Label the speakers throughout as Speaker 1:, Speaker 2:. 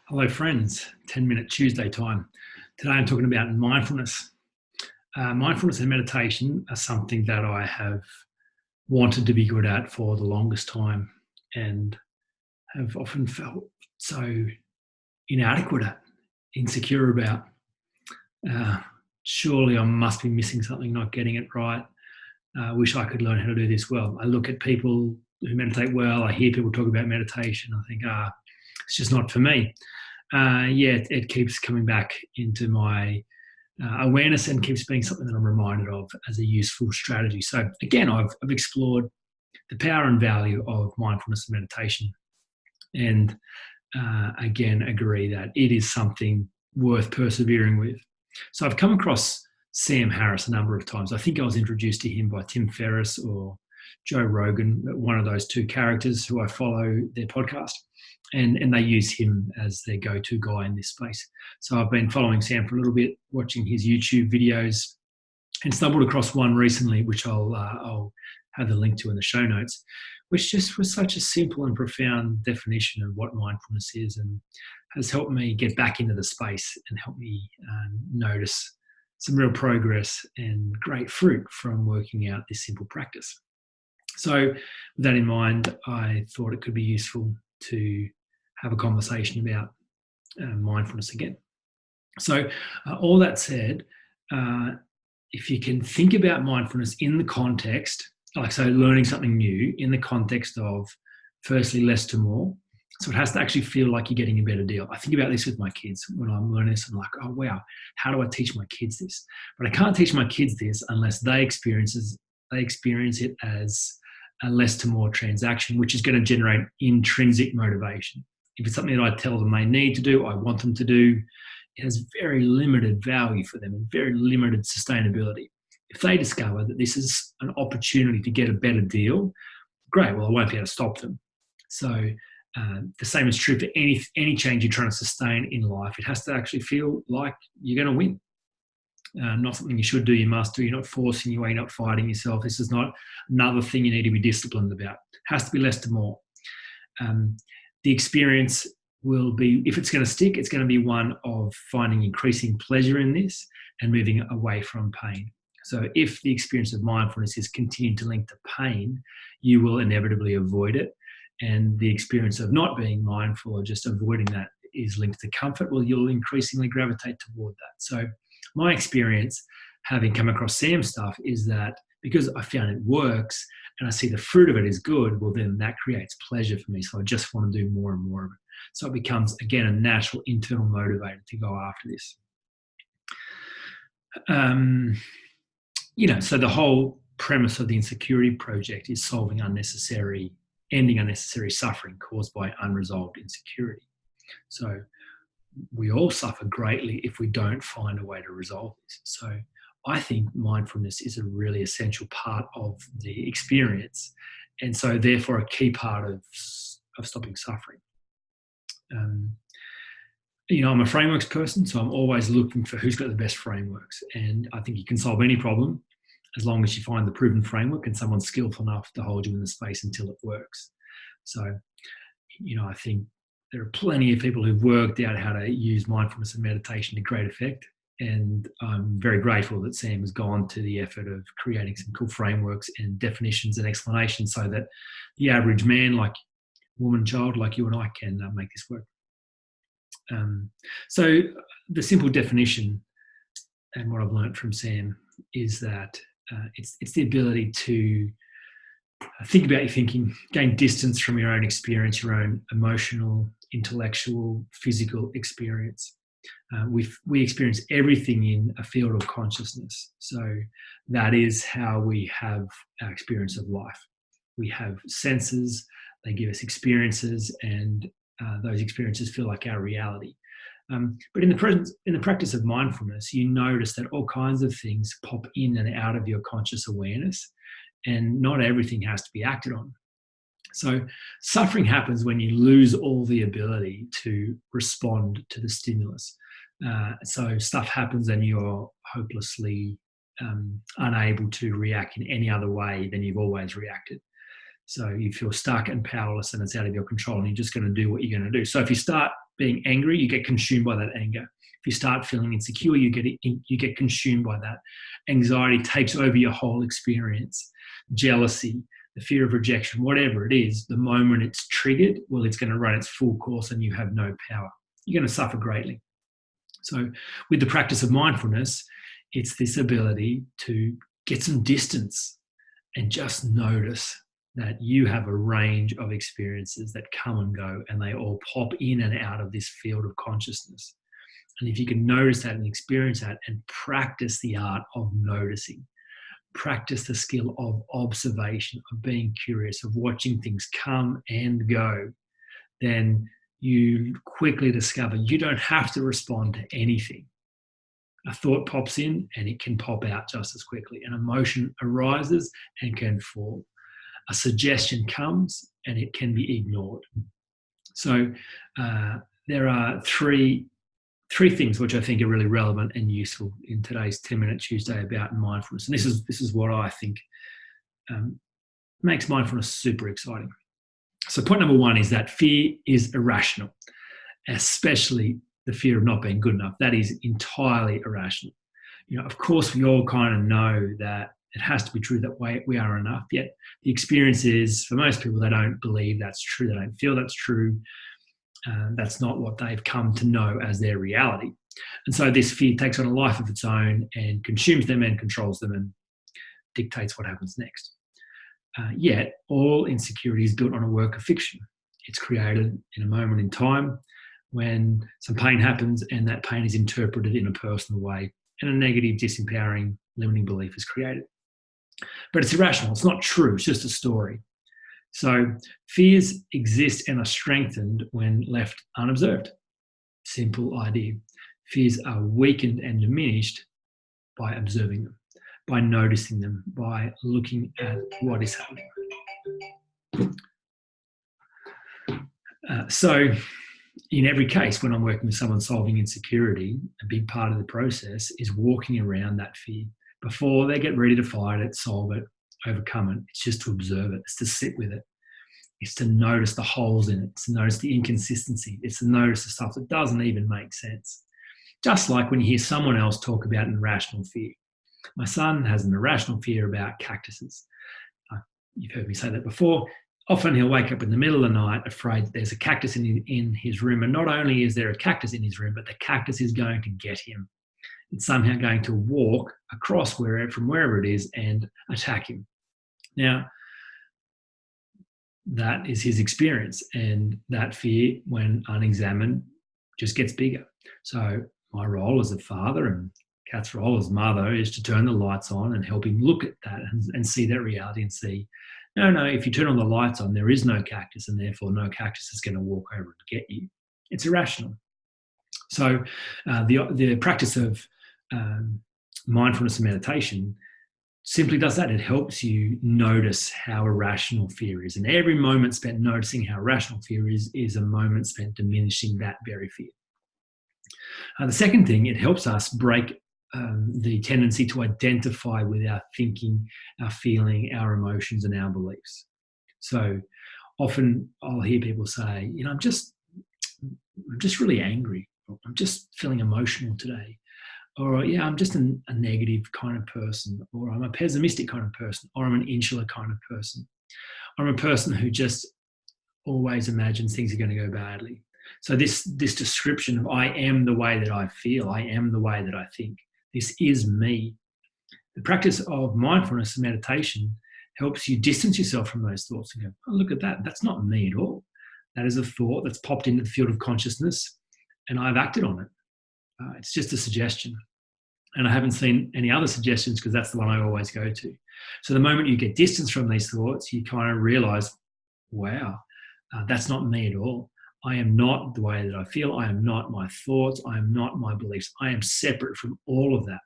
Speaker 1: Hello, friends. 10-minute Tuesday time. Today I'm talking about mindfulness. Mindfulness and meditation are something that I have wanted to be good at for the longest time and have often felt so inadequate at, insecure about. Uh, Surely I must be missing something, not getting it right. Wish I could learn how to do this well. I look at people who meditate well. I hear people talk about meditation. I think, it's just not for me. It keeps coming back into my awareness and keeps being something that I'm reminded of as a useful strategy. So again, I've explored the power and value of mindfulness and meditation, and again agree that it is something worth persevering with. So I've come across Sam Harris a number of times. I think I was introduced to him by Tim Ferriss or Joe Rogan, one of those two characters who I follow their podcast. And they use him as their go-to guy in this space. So I've been following Sam for a little bit, watching his YouTube videos, and stumbled across one recently, which I'll have the link to in the show notes, which just was such a simple and profound definition of what mindfulness is, and has helped me get back into the space and helped me notice some real progress and great fruit from working out this simple practice. So with that in mind, I thought it could be useful to have a conversation about mindfulness again. So all that said, if you can think about mindfulness in the context, learning something new in the context of firstly less to more. So it has to actually feel like you're getting a better deal. I think about this with my kids. When I'm learning this, I'm like, oh wow, how do I teach my kids this? But I can't teach my kids this unless they experience it as a less to more transaction, which is going to generate intrinsic motivation. If it's something that I tell them they need to do, I want them to do, it has very limited value for them and very limited sustainability. If they discover that this is an opportunity to get a better deal, great, well, I won't be able to stop them. So the same is true for any change you're trying to sustain in life. It has to actually feel like you're going to win. Not something you should do, you must do. You're not forcing your way, you're not fighting yourself. This is not another thing you need to be disciplined about. It has to be less to more. The experience will be, if it's going to stick, it's going to be one of finding increasing pleasure in this and moving away from pain. So if the experience of mindfulness is continuing to link to pain, you will inevitably avoid it. And the experience of not being mindful or just avoiding that is linked to comfort, well, you'll increasingly gravitate toward that. So my experience, having come across Sam's stuff, is that because I found it works and I see the fruit of it is good, well, then that creates pleasure for me. So I just want to do more and more of it. So it becomes, again, a natural internal motivator to go after this. So the whole premise of the Insecurity Project is ending unnecessary suffering caused by unresolved insecurity. So we all suffer greatly if we don't find a way to resolve this. So I think mindfulness is a really essential part of the experience, and so therefore a key part of stopping suffering. I'm a frameworks person, so I'm always looking for who's got the best frameworks, and I think you can solve any problem as long as you find the proven framework and someone's skillful enough to hold you in the space until it works. So, I think there are plenty of people who've worked out how to use mindfulness and meditation to great effect. And I'm very grateful that Sam has gone to the effort of creating some cool frameworks and definitions and explanations so that the average man, like woman, child, like you and I, can make this work. So the simple definition, and what I've learned from Sam, is that it's the ability to think about your thinking, gain distance from your own experience, your own emotional, intellectual, physical experience. We experience everything in a field of consciousness. So that is how we have our experience of life. We have senses, they give us experiences, and those experiences feel like our reality. But in the practice of mindfulness, you notice that all kinds of things pop in and out of your conscious awareness, and not everything has to be acted on. So suffering happens when you lose all the ability to respond to the stimulus. So stuff happens and you're hopelessly unable to react in any other way than you've always reacted. So you feel stuck and powerless and it's out of your control and you're just going to do what you're going to do. So if you start being angry, you get consumed by that anger. If you start feeling insecure, you get consumed by that. Anxiety takes over your whole experience. Jealousy, the fear of rejection, whatever it is, the moment it's triggered, well, it's going to run its full course and you have no power. You're going to suffer greatly. So with the practice of mindfulness, it's this ability to get some distance and just notice that you have a range of experiences that come and go, and they all pop in and out of this field of consciousness. And if you can notice that and experience that and practice the art of noticing, practice the skill of observation, of being curious, of watching things come and go, then you quickly discover you don't have to respond to anything. A thought pops in and it can pop out just as quickly. An emotion arises and can fall. A suggestion comes and it can be ignored. So there are three things which I think are really relevant and useful in today's 10-minute Tuesday about mindfulness. And this is what I think makes mindfulness super exciting. So point number one is that fear is irrational, especially the fear of not being good enough. That is entirely irrational. Of course, we all kind of know that it has to be true that we are enough, yet the experience is, for most people, they don't believe that's true, they don't feel that's true. That's not what they've come to know as their reality. And so this fear takes on a life of its own and consumes them and controls them and dictates what happens next. Yet all insecurity is built on a work of fiction. It's created in a moment in time when some pain happens and that pain is interpreted in a personal way and a negative, disempowering, limiting belief is created. But it's irrational. It's not true. It's just a story. So fears exist and are strengthened when left unobserved. Simple idea. Fears are weakened and diminished by observing them, by noticing them, by looking at what is happening. So in every case, when I'm working with someone solving insecurity, a big part of the process is walking around that fear before they get ready to fight it, solve it, overcome it. It's just to observe it. It's to sit with it. It's to notice the holes in it. It's to notice the inconsistency. It's to notice the stuff that doesn't even make sense. Just like when you hear someone else talk about an irrational fear. My son has an irrational fear about cactuses. You've heard me say that before. Often he'll wake up in the middle of the night afraid that there's a cactus in his room. And not only is there a cactus in his room, but the cactus is going to get him. It's somehow going to walk across from wherever it is and attack him. Now, that is his experience. And that fear, when unexamined, just gets bigger. So my role as a father and Kat's role as mother is to turn the lights on and help him look at that and see that reality and see, no, if you turn on the lights on, there is no cactus and therefore no cactus is going to walk over and get you. It's irrational. So the practice of mindfulness and meditation simply does that. It helps you notice how irrational fear is. And every moment spent noticing how irrational fear is a moment spent diminishing that very fear. The second thing, it helps us break the tendency to identify with our thinking, our feeling, our emotions, and our beliefs. So often I'll hear people say, I'm just really angry. Or, I'm just feeling emotional today. Or, I'm just a negative kind of person. Or I'm a pessimistic kind of person. Or I'm an insular kind of person. Or I'm a person who just always imagines things are going to go badly. So this description of I am the way that I feel, I am the way that I think, this is me. The practice of mindfulness and meditation helps you distance yourself from those thoughts and go, oh, look at that. That's not me at all. That is a thought that's popped into the field of consciousness and I've acted on it. It's just a suggestion. And I haven't seen any other suggestions because that's the one I always go to. So the moment you get distance from these thoughts, you kind of realize, wow, that's not me at all. I am not the way that I feel. I am not my thoughts. I am not my beliefs. I am separate from all of that,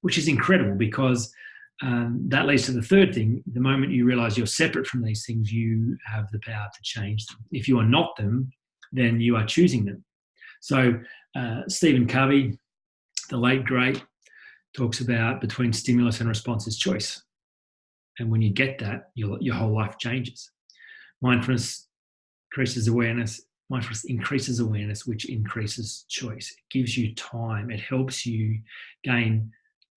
Speaker 1: which is incredible because that leads to the third thing. The moment you realize you're separate from these things, you have the power to change them. If you are not them, then you are choosing them. So Stephen Covey, the late great, talks about between stimulus and response is choice. And when you get that, your whole life changes. Mindfulness increases awareness, Mindfulness increases awareness, which increases choice. It gives you time. It helps you gain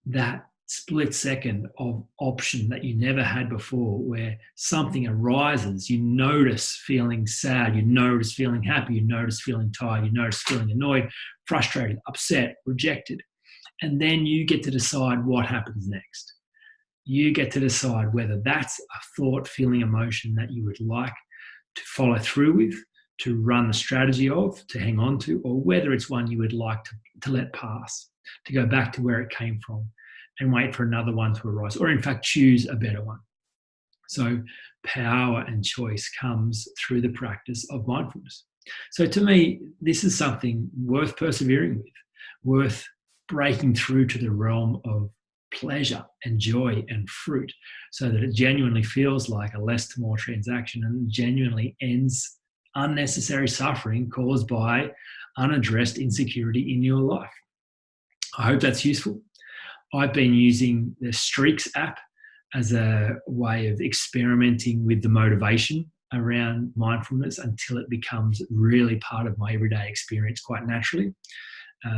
Speaker 1: that split second of option that you never had before, where something arises. You notice feeling sad, you notice feeling happy, you notice feeling tired, you notice feeling annoyed, frustrated, upset, rejected. And then you get to decide what happens next. You get to decide whether that's a thought, feeling, emotion that you would like to follow through with, to run the strategy of, to hang on to, or whether it's one you would like to let pass, to go back to where it came from and wait for another one to arise, or in fact choose a better one. So power and choice comes through the practice of mindfulness. So to me, this is something worth persevering with, worth breaking through to the realm of pleasure and joy and fruit, so that it genuinely feels like a less to more transaction and genuinely ends unnecessary suffering caused by unaddressed insecurity in your life. I hope that's useful. I've been using the Streaks app as a way of experimenting with the motivation around mindfulness until it becomes really part of my everyday experience quite naturally.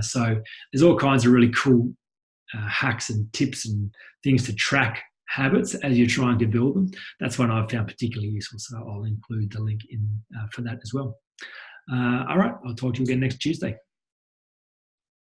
Speaker 1: So there's all kinds of really cool hacks and tips and things to track habits as you're trying to build them. That's one I've found particularly useful, so I'll include the link in for that as well. All right, I'll talk to you again next Tuesday.